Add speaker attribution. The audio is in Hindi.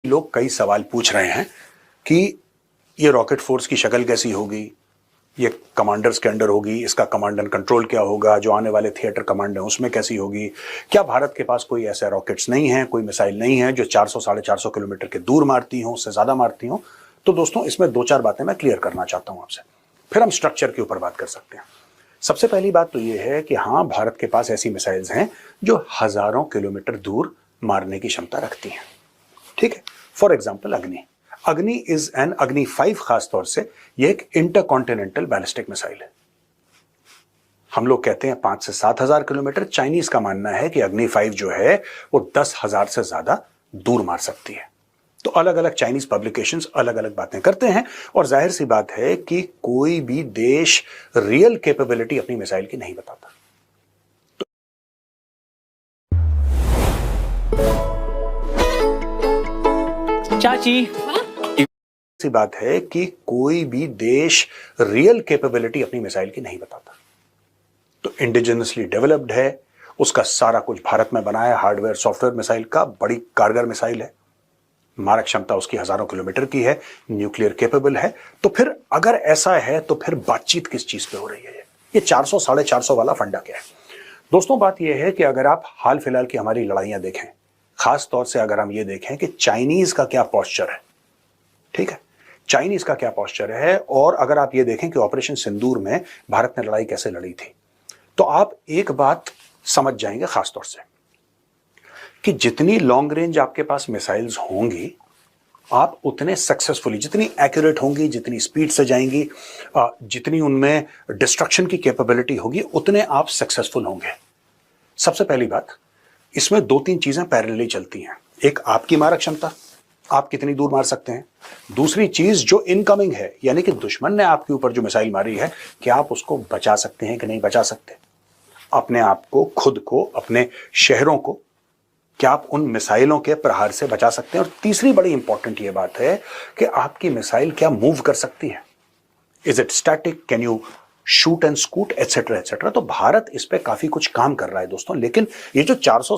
Speaker 1: लोग कई सवाल पूछ रहे हैं कि ये रॉकेट फोर्स की शक्ल कैसी होगी, ये कमांडर्स के अंडर होगी, इसका कमांड एंड कंट्रोल क्या होगा, जो आने वाले थिएटर कमांड है उसमें कैसी होगी, क्या भारत के पास कोई ऐसे रॉकेट्स नहीं है, कोई मिसाइल नहीं है जो 400 साढ़े 400 किलोमीटर के दूर मारती हो, उससे ज्यादा मारती हो। तो दोस्तों इसमें दो चार बातें मैं क्लियर करना चाहता हूं आपसे, फिर हम स्ट्रक्चर के ऊपर बात कर सकते हैं। सबसे पहली बात तो यह है कि हाँ, भारत के पास ऐसी मिसाइल्स हैं जो हजारों किलोमीटर दूर मारने की क्षमता रखती हैं। ठीक है, फॉर एग्जाम्पल अग्नि इज एन अग्नि 5 खास तौर से यह एक इंटरकॉन्टिनेंटल बैलिस्टिक मिसाइल है। हम लोग कहते हैं 5 से 7 हजार किलोमीटर, चाइनीज का मानना है कि अग्नि 5 जो है वो 10,000 से ज्यादा दूर मार सकती है। तो अलग अलग चाइनीज पब्लिकेशंस अलग अलग बातें करते हैं और जाहिर सी बात है कि कोई भी देश रियल कैपेबिलिटी अपनी मिसाइल की नहीं बताता।
Speaker 2: चाची
Speaker 1: सी बात है कि कोई भी देश रियल कैपेबिलिटी अपनी मिसाइल की नहीं बताता। तो इंडिजिनसली डेवलप्ड है, उसका सारा कुछ भारत में बना है, हार्डवेयर सॉफ्टवेयर मिसाइल का, बड़ी कारगर मिसाइल है, मारक क्षमता उसकी हजारों किलोमीटर की है, न्यूक्लियर कैपेबल है। तो फिर अगर ऐसा है तो फिर बातचीत किस चीज पे हो रही है? ये 400 साढ़े 400 वाला फंडा क्या है? दोस्तों बात यह है कि अगर आप हाल फिलहाल की हमारी लड़ाइयां देखें, खास तौर से अगर हम ये देखें कि चाइनीज का क्या पोस्चर है, ठीक है, चाइनीज का क्या पोस्चर है, और अगर आप ये देखें कि ऑपरेशन सिंदूर में भारत ने लड़ाई कैसे लड़ी थी, तो आप एक बात समझ जाएंगे खास तौर से कि जितनी लॉन्ग रेंज आपके पास मिसाइल्स होंगी, आप उतने सक्सेसफुली, जितनी एक्यूरेट होंगी, जितनी स्पीड से जाएंगी, जितनी उनमें डिस्ट्रक्शन की कैपेबिलिटी होगी, उतने आप सक्सेसफुल होंगे। सबसे पहली बात, इसमें 2-3 चीजें पैरेलली चलती हैं। एक आपकी मारक क्षमता, आप कितनी दूर मार सकते हैं। दूसरी चीज जो इनकमिंग है, यानी कि दुश्मन ने आपके ऊपर जो मिसाइल मारी है, क्या आप उसको बचा सकते हैं कि नहीं बचा सकते, अपने आप को, खुद को, अपने शहरों को, क्या आप उन मिसाइलों के प्रहार से बचा सकते हैं। और तीसरी बड़ी इंपॉर्टेंट यह बात है कि आपकी मिसाइल क्या मूव कर सकती है, is it static, can you shoot and scoot, etcetera etcetera. तो भारत इस पे काफी कुछ काम कर रहा है दोस्तों, लेकिन ये जो 400